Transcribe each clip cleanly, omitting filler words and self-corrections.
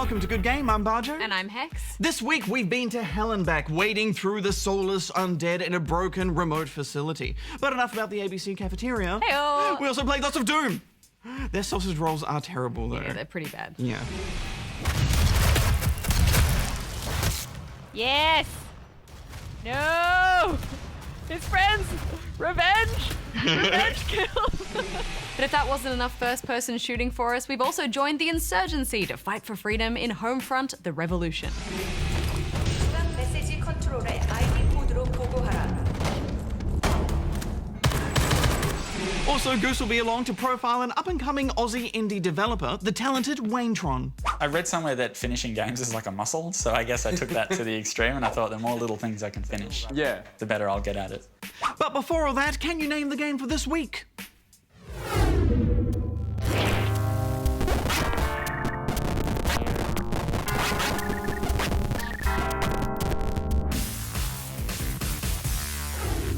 welcome to Good Game. I'm Barjo. And I'm Hex. This week we've been to hell and back, wading through the soulless undead in a broken remote facility. But enough about the ABC cafeteria. Hey-o. We also played lots of Doom. Their sausage rolls are terrible though. Yeah, they're pretty bad. Yeah. Yes! No! His friends! Revenge! Revenge kills! But if that wasn't enough first-person shooting for us, we've also joined the insurgency to fight for freedom in Homefront: The Revolution. 메시지 컨트롤에 iview 코드로 보고하라. Also, Goose will be along to profile an up-and-coming Aussie indie developer, the talented Wainetron. I read somewhere that finishing games is like a muscle, so I guess I took that to the extreme and I thought the more little things I can finish, the better I'll get at it. But before all that, can you name the game for this week?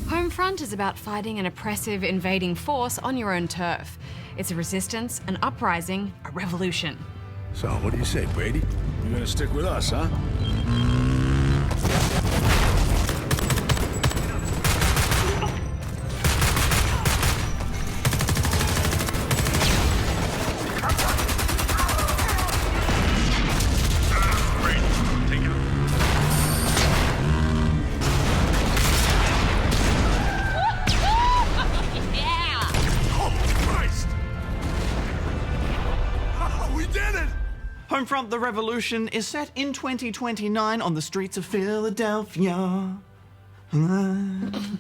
Homefront is about fighting an oppressive, invading force on your own turf. It's a resistance, an uprising, a revolution. So, what do you say, Brady? You're gonna stick with us, huh? Homefront: The Revolution is set in 2029 on the streets of Philadelphia. The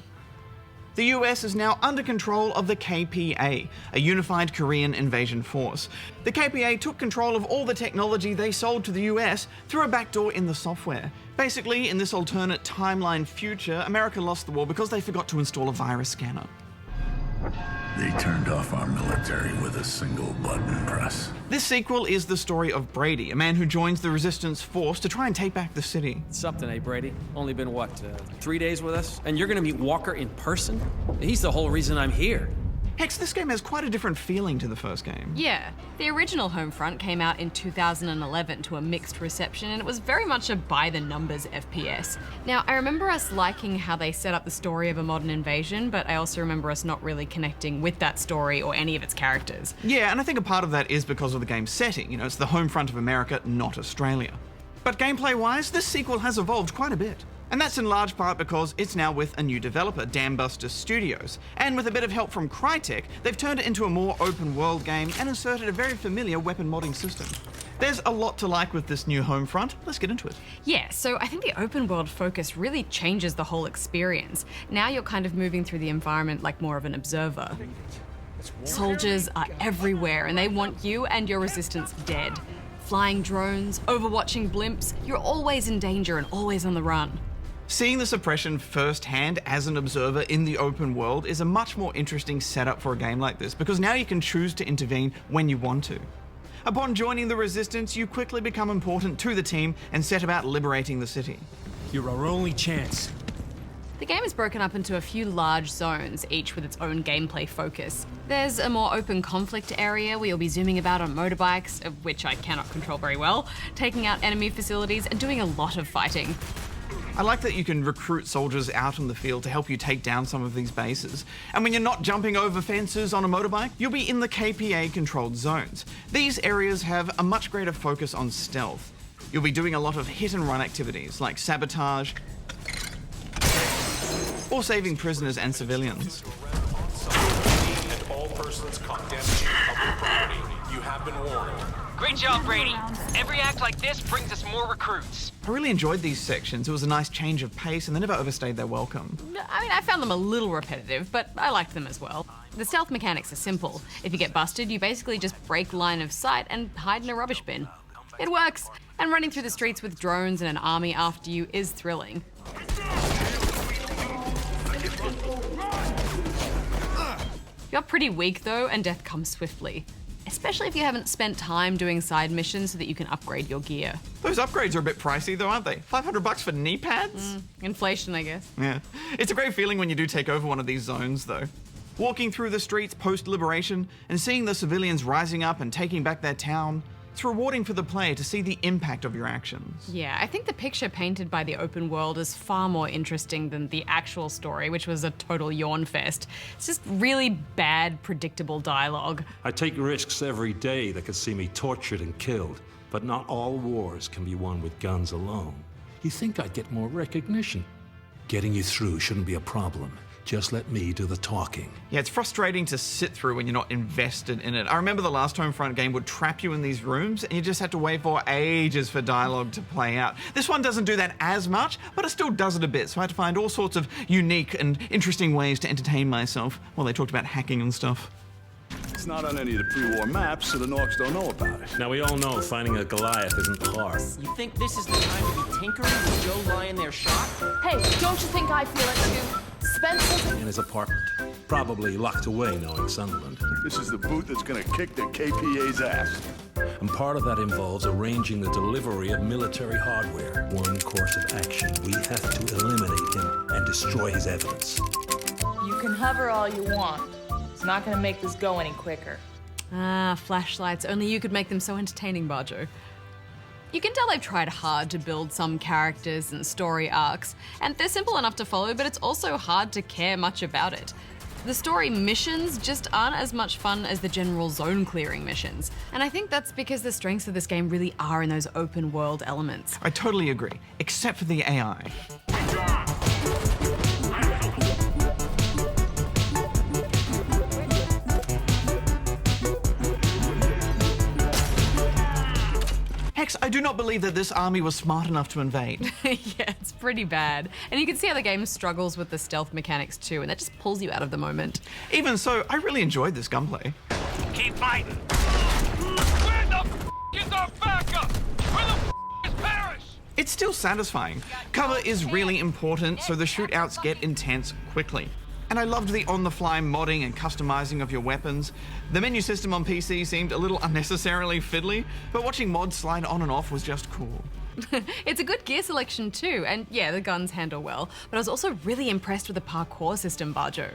US is now under control of the KPA, a unified Korean invasion force. The KPA took control of all the technology they sold to the US through a backdoor in the software. Basically, in this alternate timeline future, America lost the war because they forgot to install a virus scanner. They turned off our military with a single button press. This sequel is the story of Brady, a man who joins the resistance force to try and take back the city. Something, eh, Brady? Only been, what, 3 days with us? And you're gonna meet Walker in person? He's the whole reason I'm here. Hex, this game has quite a different feeling to the first game. Yeah, the original Homefront came out in 2011 to a mixed reception, and it was very much a by-the-numbers FPS. Now, I remember us liking how they set up the story of a modern invasion, but I also remember us not really connecting with that story or any of its characters. Yeah, and I think a part of that is because of the game's setting. You know, it's the home front of America, not Australia. But gameplay-wise, this sequel has evolved quite a bit. And that's in large part because it's now with a new developer, Dambuster Studios. And with a bit of help from Crytek, they've turned it into a more open-world game and inserted a very familiar weapon modding system. There's a lot to like with this new Homefront. Let's get into it. Yeah, so I think the open world focus really changes the whole experience. Now you're kind of moving through the environment like more of an observer. Soldiers are everywhere and they want you and your resistance dead. Flying drones, overwatching blimps, you're always in danger and always on the run. Seeing the suppression firsthand as an observer in the open world is a much more interesting setup for a game like this, because now you can choose to intervene when you want to. Upon joining the resistance, you quickly become important to the team and set about liberating the city. You're our only chance. The game is broken up into a few large zones, each with its own gameplay focus. There's a more open conflict area where you'll be zooming about on motorbikes, of which I cannot control very well, taking out enemy facilities and doing a lot of fighting. I like that you can recruit soldiers out on the field to help you take down some of these bases. And when you're not jumping over fences on a motorbike, you'll be in the KPA-controlled zones. These areas have a much greater focus on stealth. You'll be doing a lot of hit-and-run activities like sabotage or saving prisoners and civilians. And all persons caught damaging public property. You have been warned. Great job, Brady. Every act like this brings us more recruits. I really enjoyed these sections. It was a nice change of pace and they never overstayed their welcome. I mean, I found them a little repetitive, but I liked them as well. The stealth mechanics are simple. If you get busted, you basically just break line of sight and hide in a rubbish bin. It works, and running through the streets with drones and an army after you is thrilling. You're pretty weak though, and death comes swiftly. Especially if you haven't spent time doing side missions so that you can upgrade your gear. Those upgrades are a bit pricey though, aren't they? $500 for knee pads? Inflation, I guess. Yeah. It's a great feeling when you do take over one of these zones though. Walking through the streets post-liberation and seeing the civilians rising up and taking back their town, It's rewarding for the player to see the impact of your actions. Yeah, I think the picture painted by the open world is far more interesting than the actual story, which was a total yawn fest. It's just really bad, predictable dialogue. I take risks every day that could see me tortured and killed, but not all wars can be won with guns alone. You think I'd get more recognition? Getting you through shouldn't be a problem. Just let me do the talking. Yeah, it's frustrating to sit through when you're not invested in it. I remember the last Homefront game would trap you in these rooms and you just had to wait for ages for dialogue to play out. This one doesn't do that as much, but it still does it a bit, so I had to find all sorts of unique and interesting ways to entertain myself while they talked about hacking and stuff. It's not on any of the pre-war maps, so the Norks don't know about it. Now, we all know finding a Goliath isn't hard. You think this is the time to be tinkering with Joe lying there shot? Hey, don't you think I feel it too? Spencer... In his apartment. Probably locked away knowing Sunderland. This is the boot that's gonna kick the KPA's ass. And part of that involves arranging the delivery of military hardware. One course of action. We have to eliminate him and destroy his evidence. You can hover all you want. It's not gonna make this go any quicker. Ah, flashlights. Only you could make them so entertaining, Barjo. You can tell they've tried hard to build some characters and story arcs, and they're simple enough to follow, but it's also hard to care much about it. The story missions just aren't as much fun as the general zone clearing missions. And I think that's because the strengths of this game really are in those open world elements. I totally agree, except for the AI. Hex, I do not believe that this army was smart enough to invade. Yeah, it's pretty bad. And you can see how the game struggles with the stealth mechanics too, and that just pulls you out of the moment. Even so, I really enjoyed this gunplay. Keep fighting. Where the is our backup? Where the is Paris? It's still satisfying. Cover is really important, so the shootouts get intense quickly. And I loved the on-the-fly modding and customizing of your weapons. The menu system on PC seemed a little unnecessarily fiddly, but watching mods slide on and off was just cool. It's a good gear selection too, and yeah, the guns handle well, but I was also really impressed with the parkour system, Barjo.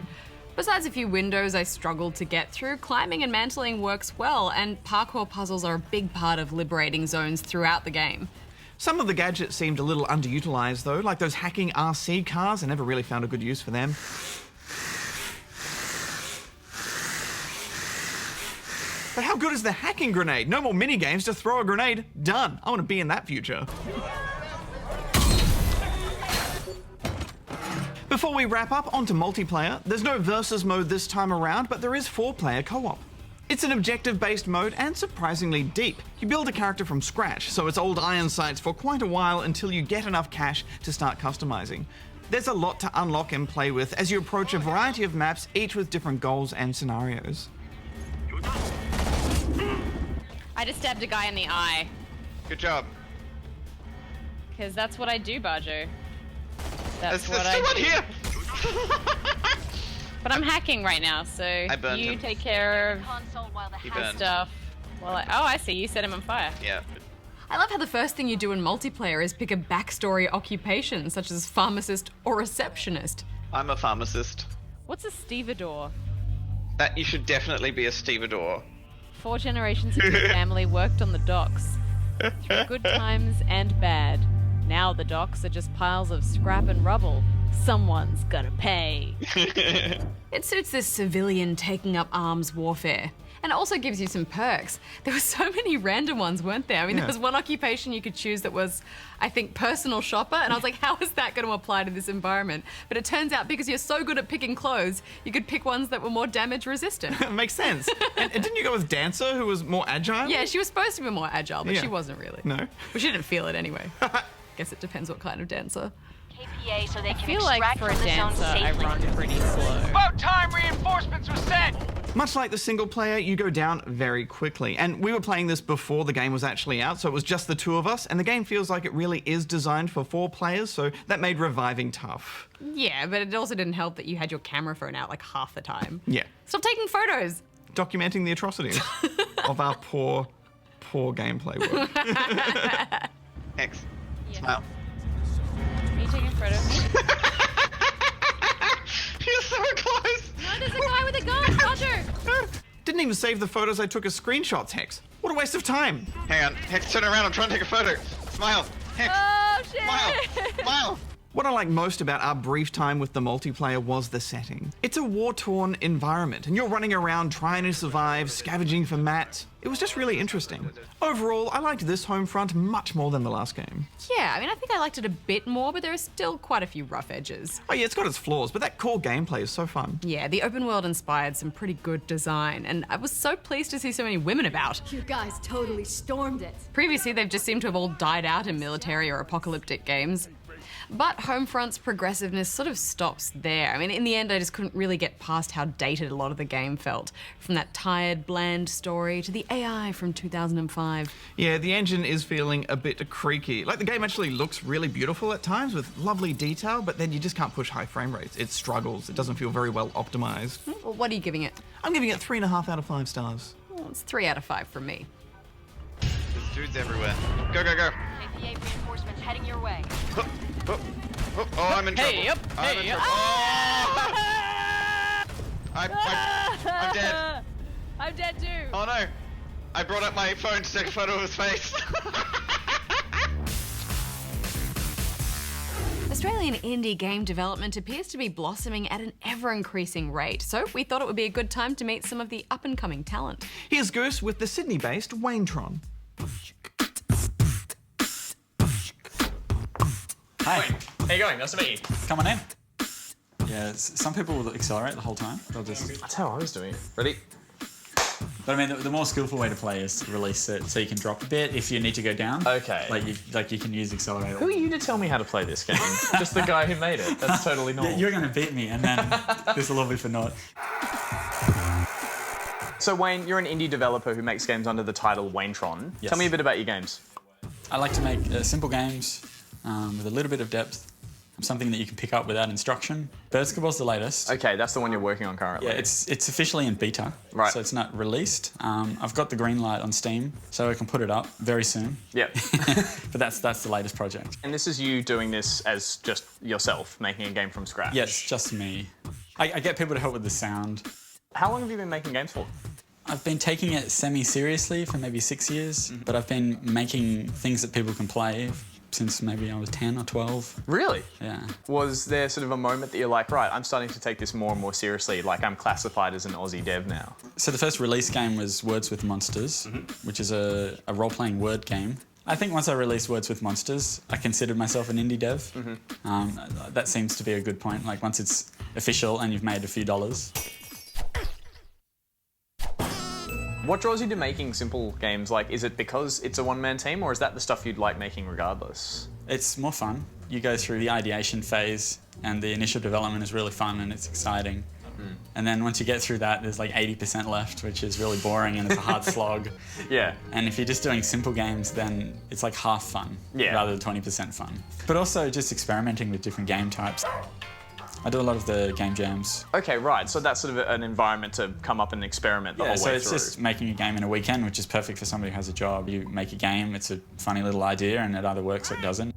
Besides a few windows I struggled to get through, climbing and mantling works well, and parkour puzzles are a big part of liberating zones throughout the game. Some of the gadgets seemed a little underutilized though, like those hacking RC cars. I never really found a good use for them. But how good is the hacking grenade? No more minigames, just throw a grenade, done. I want to be in that future. Before we wrap up, onto multiplayer. There's no versus mode this time around, but there is 4-player co-op. It's an objective-based mode and surprisingly deep. You build a character from scratch, so it's old iron sights for quite a while until you get enough cash to start customizing. There's a lot to unlock and play with as you approach a variety of maps, each with different goals and scenarios. I just stabbed a guy in the eye. Good job. Because that's what I do, Barjo. That's what I do. Here. But I'm hacking right now, so you him. take care of He the burned. stuff. Well, oh, I see. You set him on fire. Yeah. I love how the first thing you do in multiplayer is pick a backstory occupation, such as pharmacist or receptionist. I'm a pharmacist. What's a stevedore? That you should definitely be a stevedore. 4 generations of your family worked on the docks. Through good times and bad. Now the docks are just piles of scrap and rubble. Someone's gotta pay. It suits this civilian taking up arms warfare. And it also gives you some perks. There were so many random ones, weren't there? I mean, there was one occupation you could choose that was, I think, personal shopper. And I was like, how is that going to apply to this environment? But it turns out because you're so good at picking clothes, you could pick ones that were more damage resistant. Makes sense. And didn't you go with Dancer, who was more agile? Yeah, she was supposed to be more agile, but she wasn't really. No. Well, she didn't feel it anyway. Guess it depends what kind of dancer. KPA so they can I feel like extract for a from the zone dancer, I safely. run pretty slow. About time reinforcements were sent! Much like the single player, you go down very quickly. And we were playing this before the game was actually out, so it was just the 2 of us, and the game feels like it really is designed for 4 players, so that made reviving tough. Yeah, but it also didn't help that you had your camera phone out like half the time. Yeah. Stop taking photos! Documenting the atrocities of our poor gameplay work. X. Yeah. Smile. Are you taking a photo of me? You're so close! No, there's a guy with a gun, Roger! Didn't even save the photos I took as screenshots, Hex. What a waste of time. Hang on. Hex, turn around. I'm trying to take a photo. Smile. Hex. Oh, shit! Smile. Smile. What I like most about our brief time with the multiplayer was the setting. It's a war-torn environment, and you're running around trying to survive, scavenging for mats. It was just really interesting. Overall, I liked this Homefront much more than the last game. Yeah, I mean, I think I liked it a bit more, but there are still quite a few rough edges. Oh yeah, it's got its flaws, but that core gameplay is so fun. Yeah, the open world inspired some pretty good design, and I was so pleased to see so many women about. You guys totally stormed it. Previously, they've just seemed to have all died out in military or apocalyptic games. But Homefront's progressiveness sort of stops there. I mean, in the end, I just couldn't really get past how dated a lot of the game felt. From that tired, bland story to the AI from 2005. Yeah, the engine is feeling a bit creaky. Like, the game actually looks really beautiful at times with lovely detail, but then you just can't push high frame rates. It struggles. It doesn't feel very well optimized. Well, what are you giving it? I'm giving it 3.5 out of 5 stars. Well, it's 3 out of 5 from me. There's dudes everywhere. Go, go, go. KPA reinforcements heading your way. Oh, I'm in trouble. Hey, up. I'm in Hey, trouble. Oh! I'm dead. I'm dead too. Oh no. I brought up my phone to take a photo of his face. Australian indie game development appears to be blossoming at an ever-increasing rate, so we thought it would be a good time to meet some of the up-and-coming talent. Here's Goose with the Sydney-based Waynetron. Hi. How you going? Nice to meet you. Come on in. Yeah, some people will accelerate the whole time. They'll just... That's how I was doing it. Ready? But I mean, the more skillful way to play is to release it so you can drop a bit if you need to go down. Okay. Like you can use accelerator. Who are you to tell me how to play this game? Just the guy who made it. That's totally normal. You're going to beat me, and then this will all be for naught. So Wayne, you're an indie developer who makes games under the title Waynetron. Yes. Tell me a bit about your games. I like to make simple games with a little bit of depth, something that you can pick up without instruction. Birdsketball's the latest. Okay, that's the one you're working on currently. Yeah, it's officially in beta, right? So it's not released. I've got the green light on Steam, so I can put it up very soon. Yep. But that's the latest project. And this is you doing this as just yourself, making a game from scratch? Yes, just me. I get people to help with the sound. How long have you been making games for? I've been taking it semi-seriously for maybe 6 years, but I've been making things that people can play since maybe I was 10 or 12. Really? Yeah. Was there sort of a moment that you're like, right, I'm starting to take this more and more seriously, like I'm classified as an Aussie dev now? So the first release game was Words with Monsters, which is a role-playing word game. I think once I released Words with Monsters, I considered myself an indie dev. That seems to be a good point, like once it's official and you've made a few dollars. What draws you to making simple games? Like, is it because it's a one-man team, or is that the stuff you'd like making regardless? It's more fun. You go through the ideation phase, and the initial development is really fun and it's exciting. And then once you get through that, there's like 80% left, which is really boring and it's a hard slog. Yeah. And if you're just doing simple games, then it's like half fun rather than 20% fun. But also just experimenting with different game types. I do a lot of the game jams. Okay, right. So that's sort of an environment to come up and experiment the whole way through. So it's just making a game in a weekend, which is perfect for somebody who has a job. You make a game, it's a funny little idea, and it either works or it doesn't.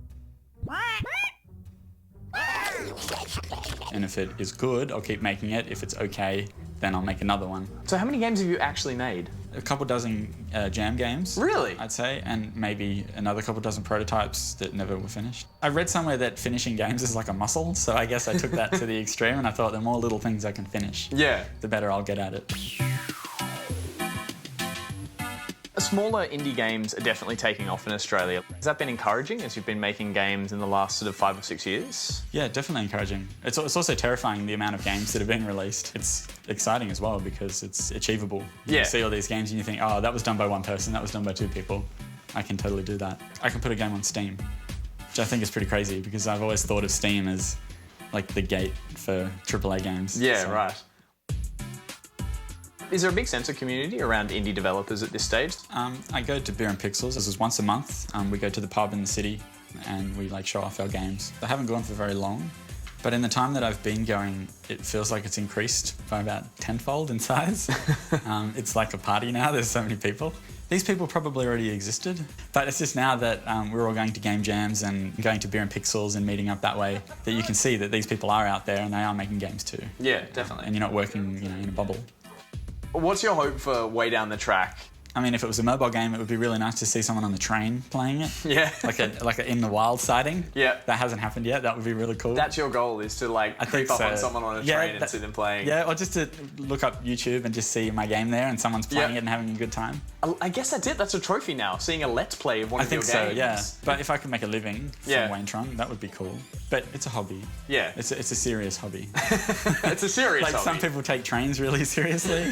And if it is good, I'll keep making it. If it's okay, then I'll make another one. So how many games have you actually made? A couple dozen jam games. Really? I'd say, and maybe another couple dozen prototypes that never were finished. I read somewhere that finishing games is like a muscle, so I guess I took that to the extreme and I thought the more little things I can finish, the better I'll get at it. Smaller indie games are definitely taking off in Australia. Has that been encouraging as you've been making games in the last sort of 5 or 6 years? Yeah, definitely encouraging. It's also terrifying, the amount of games that are being released. It's exciting as well because it's achievable. You see all these games and you think, oh, that was done by one person, that was done by 2 people. I can totally do that. I can put a game on Steam, which I think is pretty crazy because I've always thought of Steam as like the gate for AAA games. Yeah, right. Is there a big sense of community around indie developers at this stage? I go to Beer and Pixels. This is once a month. We go to the pub in the city and we like show off our games. I haven't gone for very long, but in the time that I've been going, it feels like it's increased by about 10-fold in size. It's like a party now, there's so many people. These people probably already existed, but it's just now that we're all going to game jams and going to Beer and Pixels and meeting up that way that you can see that these people are out there and they are making games too. Yeah, definitely. And you're not working, in a bubble. What's your hope for way down the track I mean, if it was a mobile game, it would be really nice to see someone on the train playing it. Yeah. like a in the wild sighting. Yeah. That hasn't happened yet. That would be really cool. That's your goal, is to like creep up on someone on a train and see them playing. Yeah, or just to look up YouTube and just see my game there and someone's playing it and having a good time. I guess that's it. That's a trophy now, seeing a Let's Play of one of your games. I think so, yeah. But if I could make a living from Waintron, that would be cool. But it's a hobby. Yeah. It's a serious hobby. It's a serious hobby. Like some people take trains really seriously.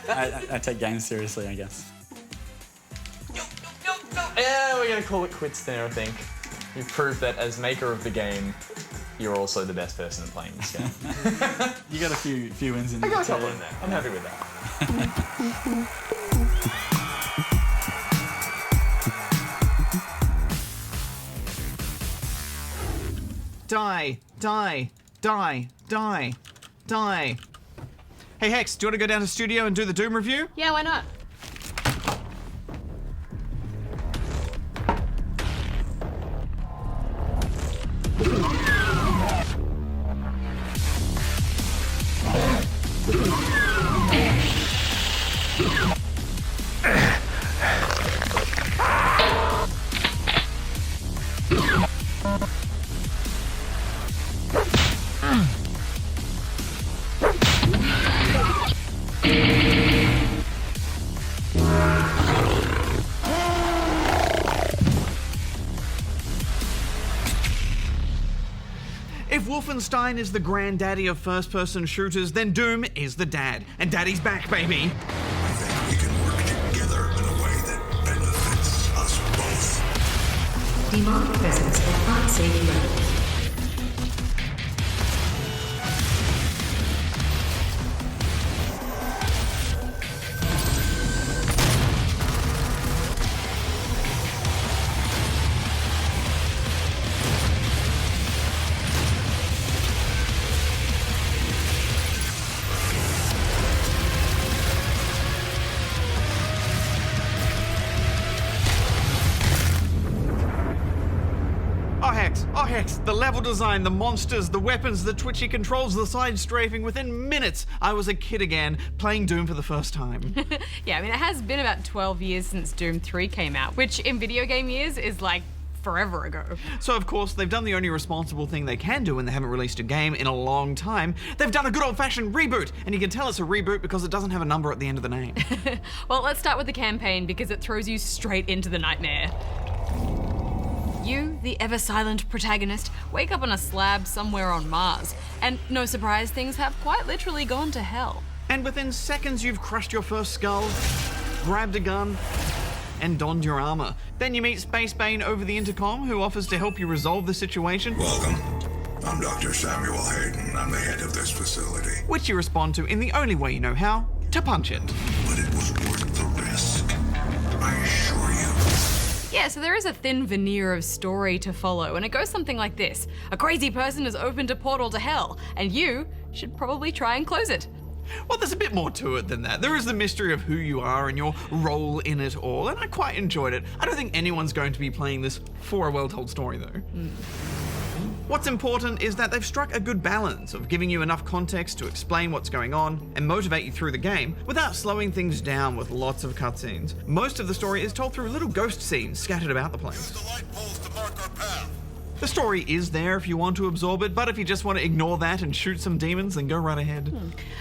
I take games seriously, I guess. Yeah, we're going to call it quits there, I think. You've proved that as maker of the game, you're also the best person at playing this game. You got a few wins in there. I got a couple in there. I'm happy with that. Die, die, die, die, die. Hey Hex, do you want to go down to studio and do the Doom review? Yeah, why not? If Wolfenstein is the granddaddy of first-person shooters, then Doom is the dad. And Daddy's back, baby! I think we can work together in a way that benefits us both. Demonic presence at unsafe levels. Oh Hex, the level design, the monsters, the weapons, the twitchy controls, the side strafing. Within minutes, I was a kid again, playing Doom for the first time. Yeah, I mean, it has been about 12 years since Doom 3 came out, which in video game years is like forever ago. So of course, they've done the only responsible thing they can do when they haven't released a game in a long time. They've done a good old-fashioned reboot, and you can tell it's a reboot because it doesn't have a number at the end of the name. Well, let's start with the campaign because it throws you straight into the nightmare. You, the ever-silent protagonist, wake up on a slab somewhere on Mars, and no surprise, things have quite literally gone to hell. And within seconds, you've crushed your first skull, grabbed a gun, and donned your armor. Then you meet Space Bane over the intercom, who offers to help you resolve the situation. Welcome. I'm Dr. Samuel Hayden. I'm the head of this facility. Which you respond to in the only way you know how, to punch it. But it was worth the risk, I assure you. Yeah, so there is a thin veneer of story to follow, and it goes something like this. A crazy person has opened a portal to hell, and you should probably try and close it. Well, there's a bit more to it than that. There is the mystery of who you are and your role in it all, and I quite enjoyed it. I don't think anyone's going to be playing this for a well-told story, though. What's important is that they've struck a good balance of giving you enough context to explain what's going on and motivate you through the game without slowing things down with lots of cutscenes. Most of the story is told through little ghost scenes scattered about the place. The light poles to mark our path. The story is there if you want to absorb it, but if you just want to ignore that and shoot some demons, then go right ahead.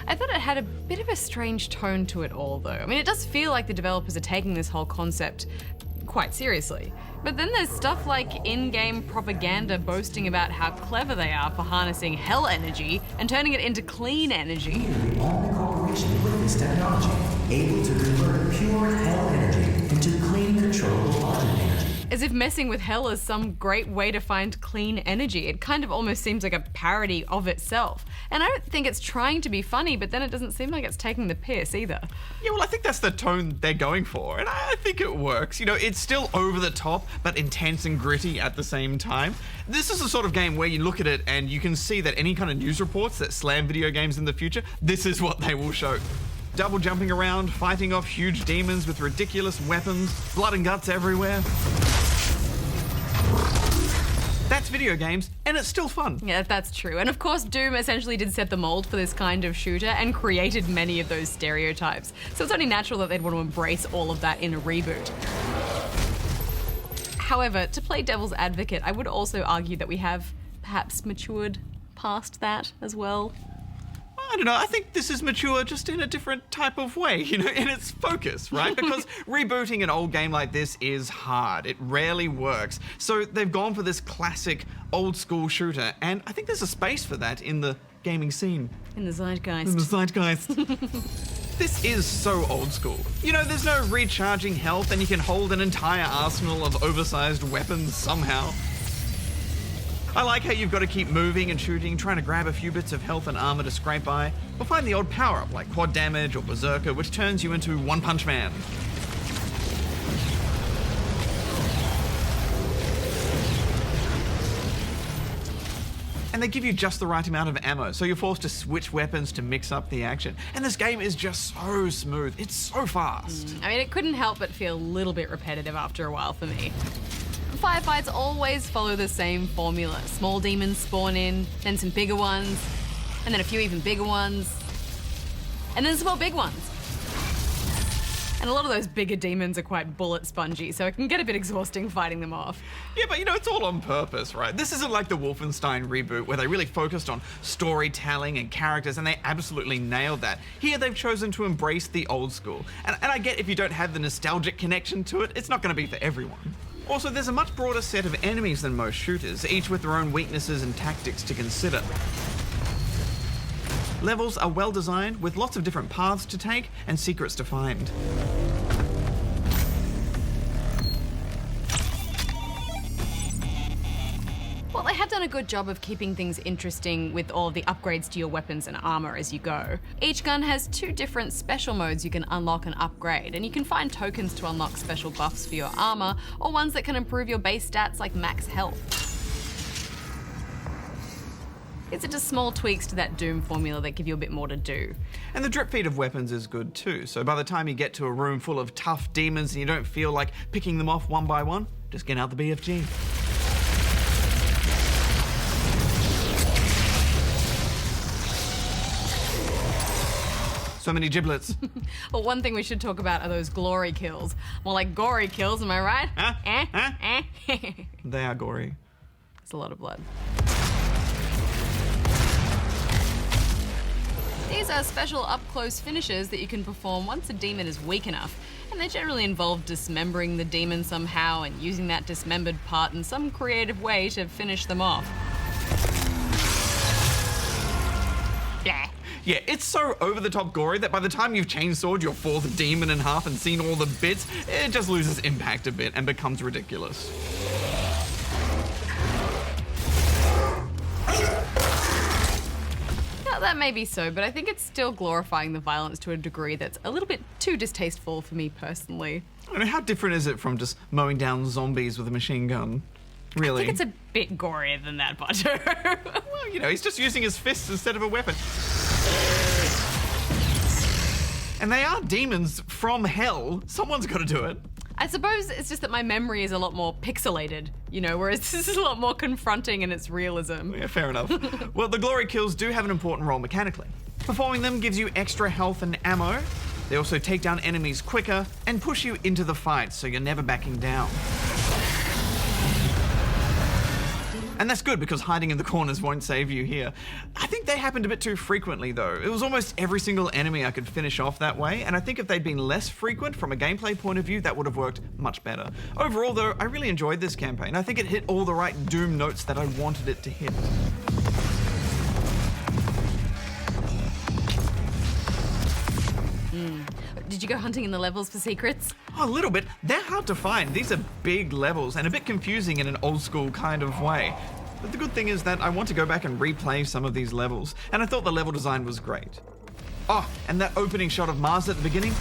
I thought it had a bit of a strange tone to it all, though. I mean, it does feel like the developers are taking this whole concept quite seriously. But then there's stuff like in-game propaganda boasting about how clever they are for harnessing hell energy and turning it into clean energy. The only corporation with this technology, able to convert pure hell energy into clean, controllable positive energy. As if messing with hell is some great way to find clean energy. It kind of almost seems like a parody of itself. And I don't think it's trying to be funny, but then it doesn't seem like it's taking the piss either. Yeah, well, I think that's the tone they're going for, and I think it works. You know, it's still over the top, but intense and gritty at the same time. This is the sort of game where you look at it and you can see that any kind of news reports that slam video games in the future, this is what they will show. Double jumping around, fighting off huge demons with ridiculous weapons, blood and guts everywhere. That's video games, and it's still fun. Yeah, that's true. And of course, Doom essentially did set the mold for this kind of shooter and created many of those stereotypes. So it's only natural that they'd want to embrace all of that in a reboot. However, to play devil's advocate, I would also argue that we have perhaps matured past that as well. I don't know, I think this is mature just in a different type of way, you know, in its focus, right? Because rebooting an old game like this is hard. It rarely works. So they've gone for this classic old school shooter, and I think there's a space for that in the gaming scene. In the zeitgeist. In the zeitgeist. This is so old school. You know, there's no recharging health, and you can hold an entire arsenal of oversized weapons somehow. I like how you've got to keep moving and shooting, trying to grab a few bits of health and armor to scrape by, or find the odd power-up like quad damage or berserker, which turns you into One Punch Man. And they give you just the right amount of ammo, so you're forced to switch weapons to mix up the action. And this game is just so smooth. It's so fast. I mean, it couldn't help but feel a little bit repetitive after a while for me. Firefights always follow the same formula. Small demons spawn in, then some bigger ones, and then a few even bigger ones, and then some more big ones. And a lot of those bigger demons are quite bullet spongy, so it can get a bit exhausting fighting them off. Yeah, but you know, it's all on purpose, right? This isn't like the Wolfenstein reboot where they really focused on storytelling and characters, and they absolutely nailed that. Here they've chosen to embrace the old school. And I get if you don't have the nostalgic connection to it, it's not going to be for everyone. Also, there's a much broader set of enemies than most shooters, each with their own weaknesses and tactics to consider. Levels are well designed, with lots of different paths to take and secrets to find. Well, they have done a good job of keeping things interesting with all of the upgrades to your weapons and armor as you go. Each gun has 2 different special modes you can unlock and upgrade, and you can find tokens to unlock special buffs for your armor, or ones that can improve your base stats like max health. These are just small tweaks to that Doom formula that give you a bit more to do. And the drip feed of weapons is good too, so by the time you get to a room full of tough demons and you don't feel like picking them off one by one, just get out the BFG. So many giblets. Well, one thing we should talk about are those glory kills. More like gory kills, am I right? Huh? They are gory. It's a lot of blood. These are special up-close finishes that you can perform once a demon is weak enough, and they generally involve dismembering the demon somehow and using that dismembered part in some creative way to finish them off. Yeah, it's so over-the-top gory that by the time you've chainsawed your 4th demon in half and seen all the bits, it just loses impact a bit and becomes ridiculous. Now, that may be so, but I think it's still glorifying the violence to a degree that's a little bit too distasteful for me personally. I mean, how different is it from just mowing down zombies with a machine gun? Really? I think it's a bit gorier than that, Butter. Well, you know, he's just using his fists instead of a weapon. And they are demons from hell. Someone's got to do it. I suppose it's just that my memory is a lot more pixelated, you know, whereas this is a lot more confronting in its realism. Yeah, fair enough. Well, the glory kills do have an important role mechanically. Performing them gives you extra health and ammo. They also take down enemies quicker and push you into the fight, so you're never backing down. And that's good because hiding in the corners won't save you here. I think they happened a bit too frequently though. It was almost every single enemy I could finish off that way, and I think if they'd been less frequent from a gameplay point of view, that would have worked much better. Overall though, I really enjoyed this campaign. I think it hit all the right Doom notes that I wanted it to hit. Did you go hunting in the levels for secrets? Oh, a little bit. They're hard to find. These are big levels and a bit confusing in an old school kind of way. But the good thing is that I want to go back and replay some of these levels, and I thought the level design was great. Oh, and that opening shot of Mars at the beginning.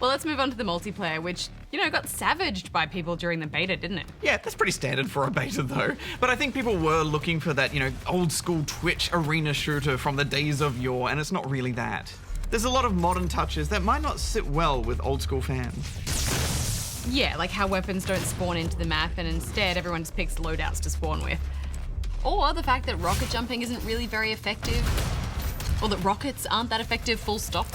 Well, let's move on to the multiplayer, which, you know, got savaged by people during the beta, didn't it? Yeah, that's pretty standard for a beta though. But I think people were looking for that, you know, old school Twitch arena shooter from the days of yore, and it's not really that. There's a lot of modern touches that might not sit well with old school fans. Yeah, like how weapons don't spawn into the map and instead everyone just picks loadouts to spawn with. Or the fact that rocket jumping isn't really very effective. Or that rockets aren't that effective, full stop.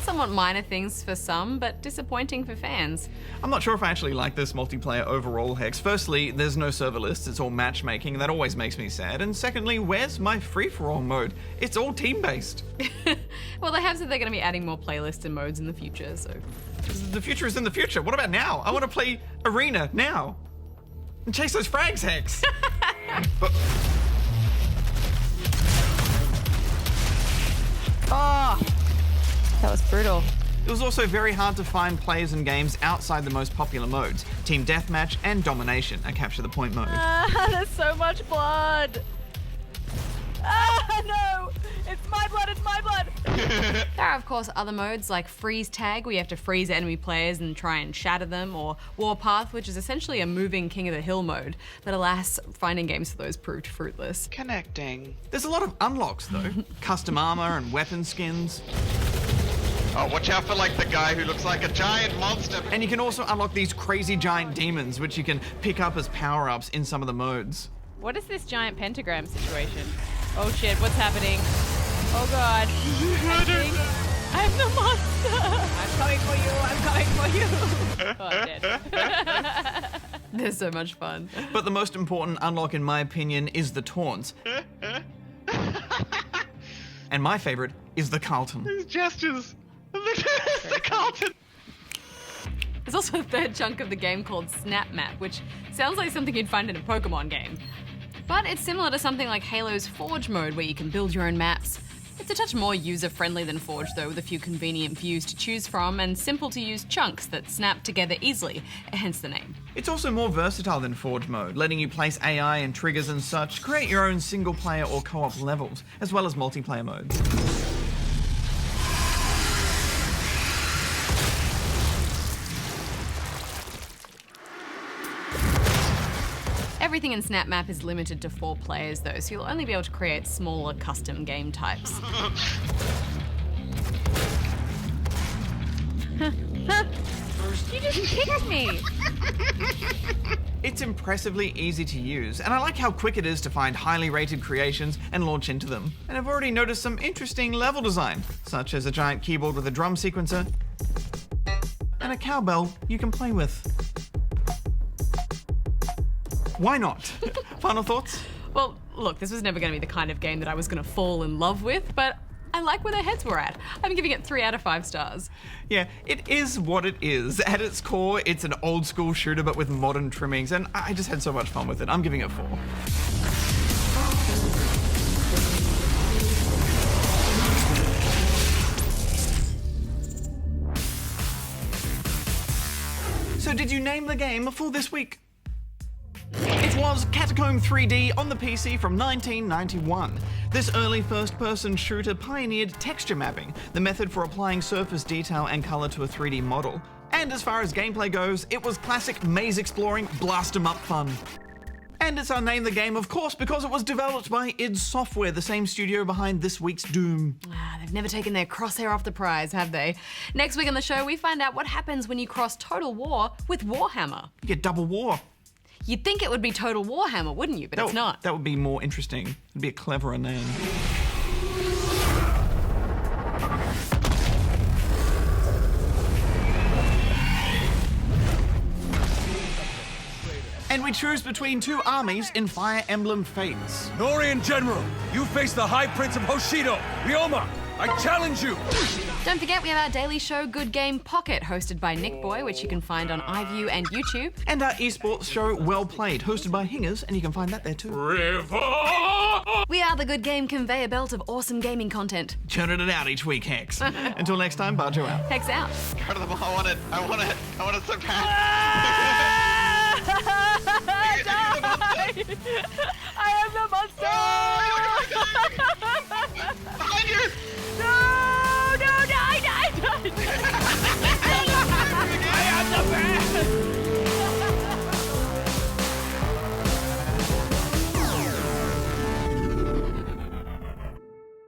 Somewhat minor things for some, but disappointing for fans. I'm not sure if I actually like this multiplayer overall, Hex. Firstly, there's no server lists, it's all matchmaking, and that always makes me sad. And secondly, where's my free-for-all mode? It's all team-based. Well, they have said they're going to be adding more playlists and modes in the future, so... The future is in the future. What about now? I want to play Arena now. And chase those frags, Hex. Oh, that was brutal. It was also very hard to find players and games outside the most popular modes, Team Deathmatch and Domination, a capture the point mode. There's so much blood. No! It's my blood, it's my blood! There are, of course, other modes like Freeze Tag, where you have to freeze enemy players and try and shatter them, or Warpath, which is essentially a moving King of the Hill mode. But alas, finding games for those proved fruitless. Connecting. There's a lot of unlocks, though. Custom armor and weapon skins. Oh, watch out for like the guy who looks like a giant monster. And you can also unlock these crazy giant demons, which you can pick up as power-ups in some of the modes. What is this giant pentagram situation? Oh shit, what's happening? Oh god. I think I'm the monster. I'm coming for you, I'm coming for you. Oh, I'm dead. They're so much fun. But the most important unlock, in my opinion, is the taunts. And my favorite is the Carlton. His gestures. The Carlton. There's also a third chunk of the game called Snap Map, which sounds like something you'd find in a Pokemon game. But it's similar to something like Halo's Forge mode, where you can build your own maps. It's a touch more user-friendly than Forge, though, with a few convenient views to choose from and simple-to-use chunks that snap together easily, hence the name. It's also more versatile than Forge mode, letting you place AI and triggers and such, create your own single-player or co-op levels, as well as multiplayer modes. Everything in Snap Map is limited to 4 players though, so you'll only be able to create smaller custom game types. You just kicked me! It's impressively easy to use, and I like how quick it is to find highly rated creations and launch into them. And I've already noticed some interesting level design, such as a giant keyboard with a drum sequencer, and a cowbell you can play with. Why not? Final thoughts? Well, look, this was never going to be the kind of game that I was going to fall in love with, but I like where their heads were at. I'm giving it 3 out of 5 stars. Yeah, it is what it is. At its core, it's an old school shooter but with modern trimmings, and I just had so much fun with it. I'm giving it 4. So did you name the game for this week? It was Catacomb 3D on the PC from 1991. This early first-person shooter pioneered texture mapping, the method for applying surface detail and color to a 3D model. And as far as gameplay goes, it was classic maze-exploring, blast-em-up fun. And it's unnamed the game, of course, because it was developed by id Software, the same studio behind this week's Doom. They've never taken their crosshair off the prize, have they? Next week on the show, we find out what happens when you cross Total War with Warhammer. You get double war. You'd think it would be Total Warhammer, wouldn't you? But it's not. That would be more interesting. It'd be a cleverer name. And we choose between 2 armies in Fire Emblem Fates. Norian General, you face the High Prince of Hoshido, Ryoma. I challenge you! Don't forget, we have our daily show, Good Game Pocket, hosted by Nick Boy, which you can find on iview and YouTube. And our esports show, Well Played, hosted by Hingers, and you can find that there too. River! We are the Good Game conveyor belt of awesome gaming content. Churning it out each week, Hex. Until next time, Barjo out. Hex out. Go to the ball. I want it so bad. Die!